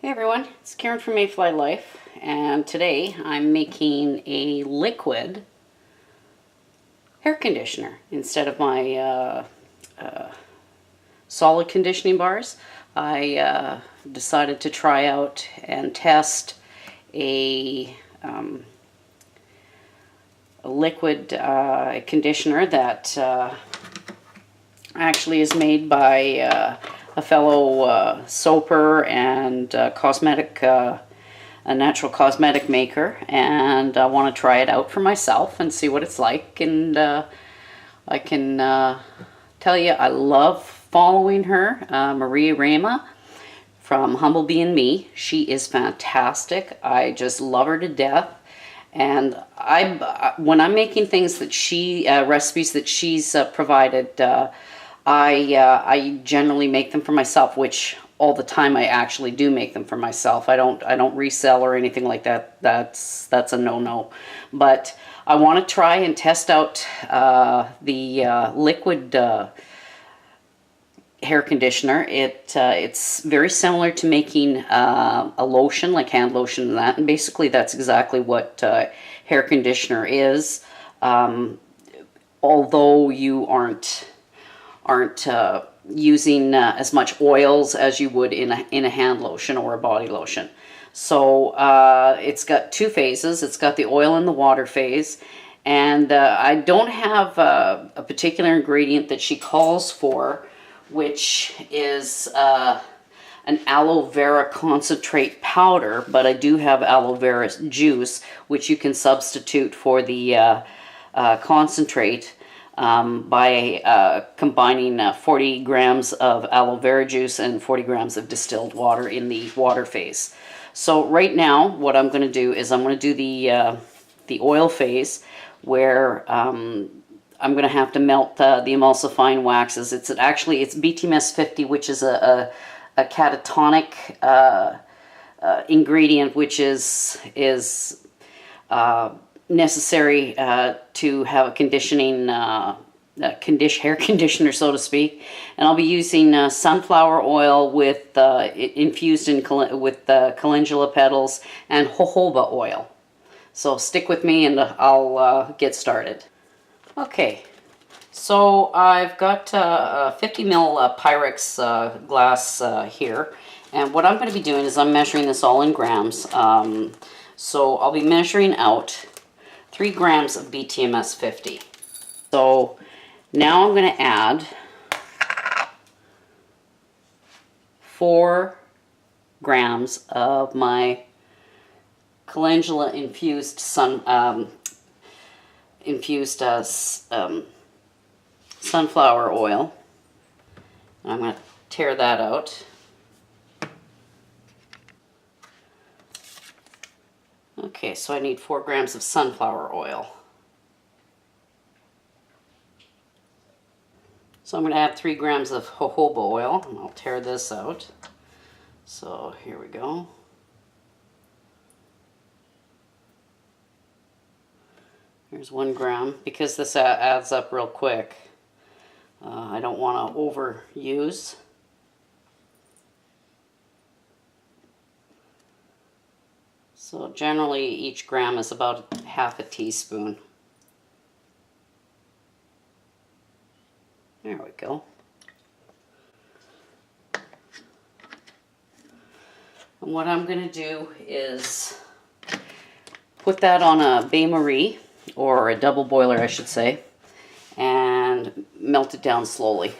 Hey everyone, it's Karen from Mayfly Life, and today I'm making a liquid hair conditioner instead of my solid conditioning bars. I decided to try out and test a liquid conditioner that actually is made by a fellow soaper and a natural cosmetic maker, and I want to try it out for myself and see what it's like. And I can tell you, I love following her, Rayma from Humblebee Me. She is fantastic. I just love her to death. And when I'm making things that recipes that she's provided, I generally make them for myself, which all the time I actually do make them for myself. I don't resell or anything like that. That's a no-no. But I want to try and test out the liquid hair conditioner. It's very similar to making a lotion, like hand lotion and that. And basically that's exactly what hair conditioner is. Although you aren't using as much oils as you would in a hand lotion or a body lotion. So it's got two phases. It's got the oil and the water phase, and I don't have a particular ingredient that she calls for, which is an aloe vera concentrate powder, but I do have aloe vera juice, which you can substitute for the concentrate by combining 40 grams of aloe vera juice and 40 grams of distilled water in the water phase. So right now what I'm going to do is I'm going to do the oil phase, where I'm going to have to melt the emulsifying waxes. It's BTMS 50, which is a catatonic ingredient, which is necessary to have a conditioning hair conditioner, so to speak. And I'll be using sunflower oil with infused with calendula petals and jojoba oil. So stick with me and I'll get started. Okay, so I've got a 50 ml Pyrex glass here, and what I'm going to be doing is I'm measuring this all in grams. So I'll be measuring out 3 grams of BTMS 50. So now I'm going to add 4 grams of my calendula infused sunflower oil. And I'm going to tear that out. Okay, so I need 4 grams of sunflower oil. So I'm going to add 3 grams of jojoba oil, and I'll tear this out. So here we go. Here's 1 gram, because this adds up real quick. I don't want to overuse. So generally each gram is about half a teaspoon. There we go. And what I'm going to do is put that on a bain-marie, or a double boiler I should say, and melt it down slowly.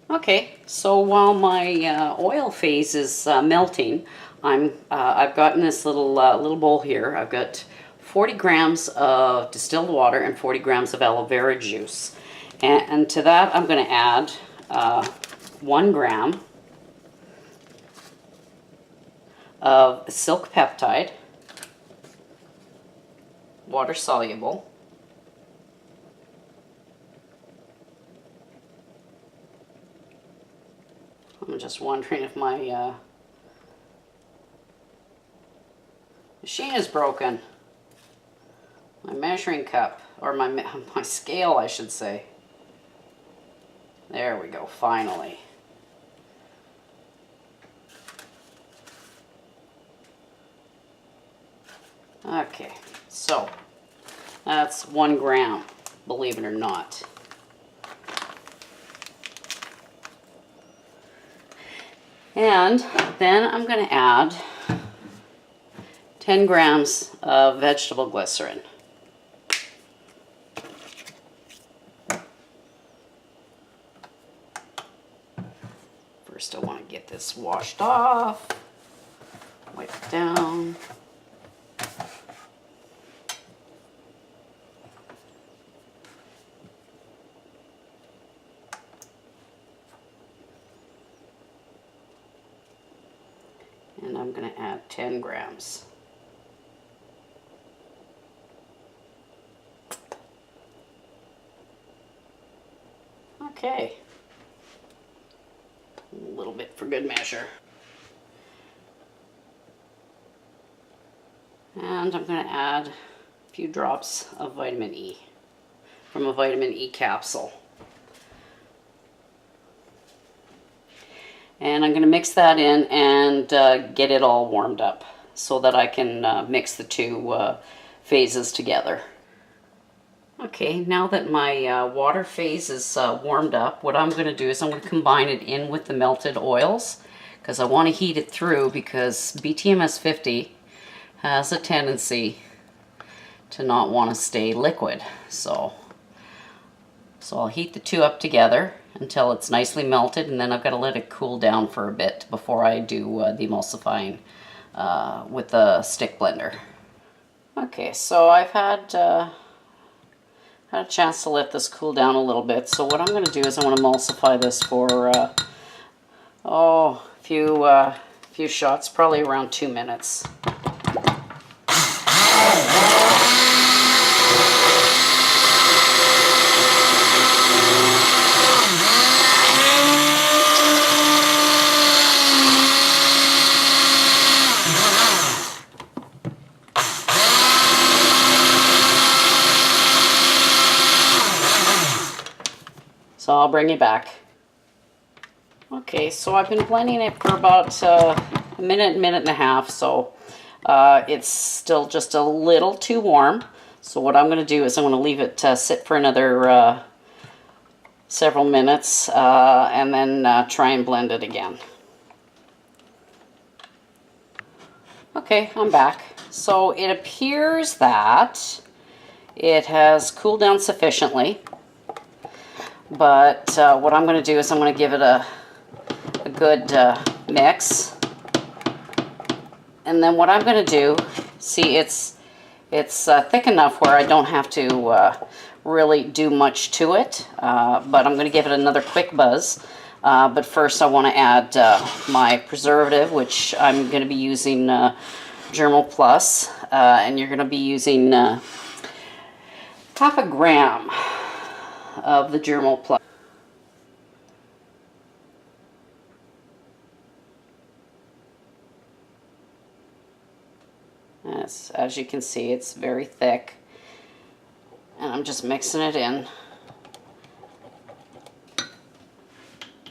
Okay, so while my oil phase is melting, I've gotten this little bowl here. I've got 40 grams of distilled water and 40 grams of aloe vera juice. And to that I'm going to add 1 gram of silk peptide, water soluble. I'm just wondering if my machine is broken. My measuring cup, or my scale I should say. There we go, finally. Okay, so that's 1 gram, believe it or not. And then I'm going to add 10 grams of vegetable glycerin. First I want to get this washed off, wipe it down. And I'm going to add 10 grams. Okay. A little bit for good measure. And I'm going to add a few drops of vitamin E from a vitamin E capsule. And I'm going to mix that in and get it all warmed up so that I can mix the two phases together. Okay, now that my water phase is warmed up, what I'm going to do is I'm going to combine it in with the melted oils because I want to heat it through, because BTMS 50 has a tendency to not want to stay liquid. So I'll heat the two up together until it's nicely melted, and then I've got to let it cool down for a bit before I do the emulsifying with the stick blender. Okay, so I've had a chance to let this cool down a little bit. So what I'm going to do is I want to emulsify this for a few shots, probably around 2 minutes. So I'll bring you back. Okay, so I've been blending it for about a minute and a half, so it's still just a little too warm. So what I'm going to do is I'm going to leave it sit for another several minutes and then try and blend it again. Okay, I'm back. So it appears that it has cooled down sufficiently. But what I'm going to do is I'm going to give it a good mix. And then what I'm going to do, see, it's thick enough where I don't have to really do much to it. But I'm going to give it another quick buzz. But first I want to add my preservative, which I'm going to be using Germal Plus. And you're going to be using half a gram of the Germal Plus. As you can see, it's very thick, and I'm just mixing it in.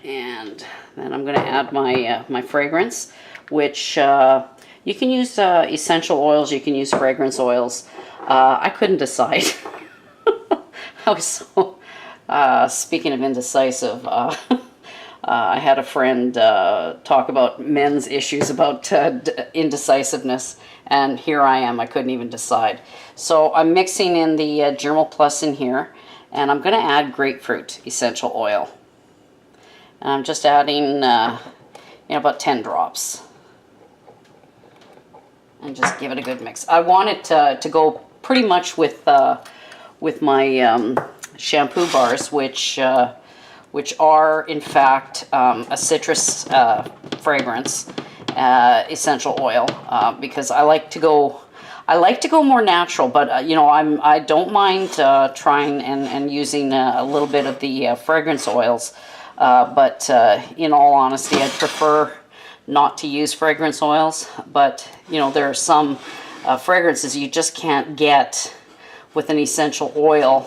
And then I'm going to add my my fragrance, which you can use essential oils, you can use fragrance oils. I couldn't decide. I was so speaking of indecisive, I had a friend talk about men's issues about indecisiveness, and here I am, I couldn't even decide. So I'm mixing in the Germal Plus in here, and I'm going to add grapefruit essential oil. And I'm just adding about 10 drops. And just give it a good mix. I want it to go pretty much with my shampoo bars, which are in fact a citrus fragrance essential oil, because I like to go more natural, but I don't mind trying and using a little bit of the fragrance oils, but in all honesty, I'd prefer not to use fragrance oils. But there are some fragrances you just can't get with an essential oil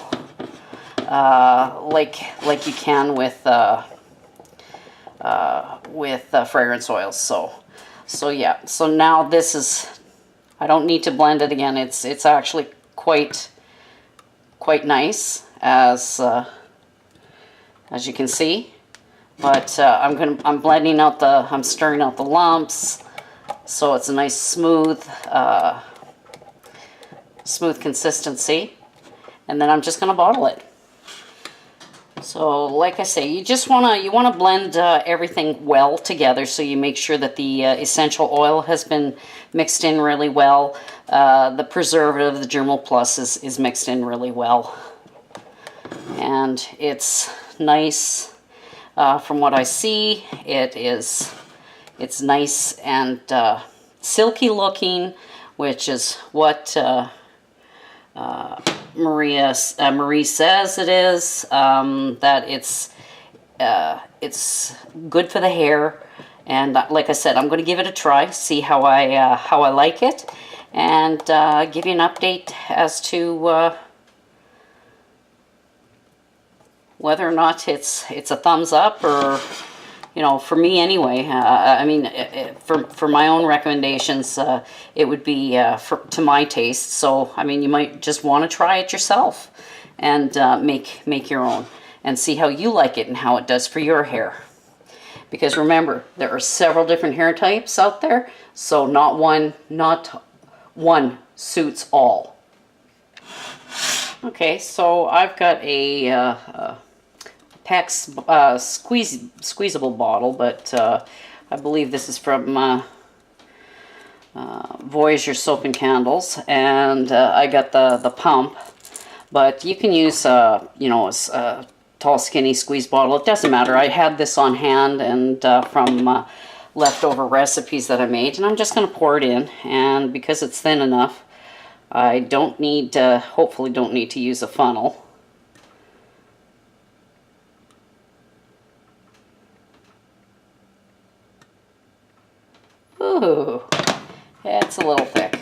like you can with fragrance oils. So yeah. So now this is, I don't need to blend it again. It's actually quite nice as you can see. But I'm blending out I'm stirring out the lumps, so it's a nice smooth consistency. And then I'm just gonna bottle it. So like I say, you wanna blend everything well together, so you make sure that the essential oil has been mixed in really well. The preservative, the Germal Plus, is mixed in really well, and it's nice. From what I see, it's nice and silky looking, which is what Marie says it is. That it's good for the hair, and like I said, I'm going to give it a try, see how I like it, and give you an update as to whether or not it's a thumbs up, or, you know, for me anyway. I mean, for my own recommendations, it would be to my taste. So, I mean, you might just want to try it yourself and make your own and see how you like it and how it does for your hair. Because remember, there are several different hair types out there, so not one suits all. Okay, so I've got a PEX squeezable bottle, but I believe this is from Voyager Soap and Candles, and I got the pump, but you can use you know, a tall skinny squeeze bottle. It doesn't matter. I had this on hand and from leftover recipes that I made, and I'm just going to pour it in, and because it's thin enough, I don't need hopefully don't need to use a funnel. Ooh, it's a little thick.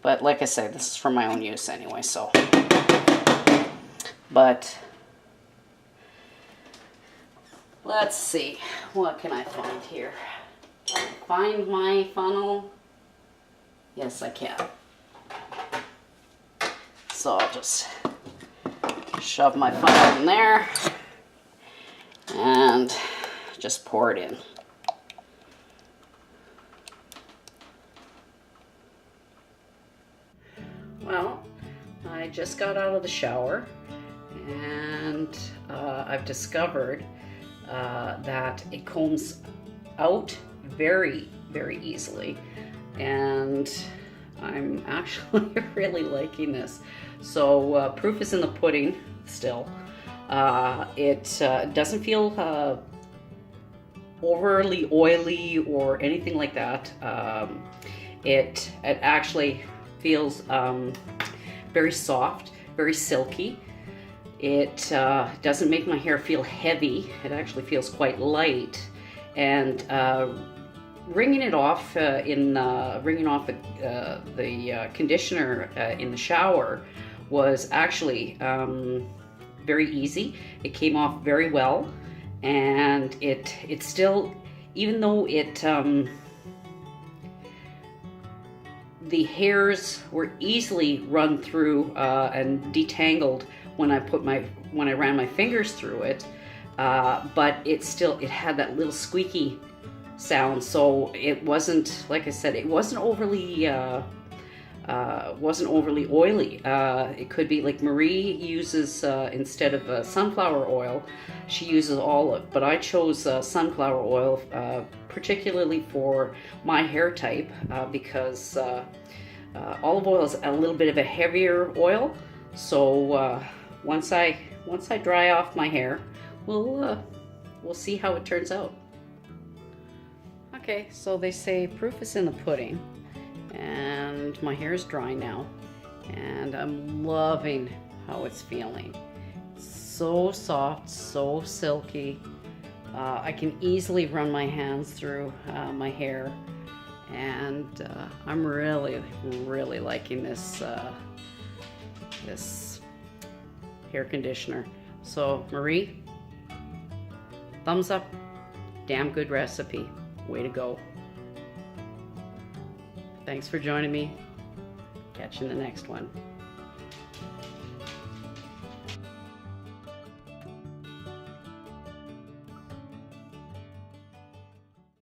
But like I say, this is for my own use anyway, so. But let's see, what can I find here? Can I find my funnel? Yes, I can. So I'll just shove my funnel in there and just pour it in. Well, I just got out of the shower, and I've discovered that it combs out very, very easily, and I'm actually really liking this. So proof is in the pudding still. It doesn't feel overly oily or anything like that. It actually feels very soft, very silky. It doesn't make my hair feel heavy. It actually feels quite light, and wringing it off wringing off the conditioner in the shower was actually very easy. It came off very well, and it still, even though it the hairs were easily run through and detangled when I ran my fingers through it, but it had that little squeaky sound. So it wasn't, like I said, it wasn't overly oily. It could be like Marie uses instead of sunflower oil, she uses olive, but I chose sunflower oil particularly for my hair type because olive oil is a little bit of a heavier oil. So once I dry off my hair, we'll see how it turns out. Okay, so they say proof is in the pudding, and my hair is dry now, and I'm loving how it's feeling. It's so soft, so silky. I can easily run my hands through my hair, and I'm really, really liking this this hair conditioner. So Marie, thumbs up. Damn good recipe. Way to go. Thanks for joining me. Catch you in the next one.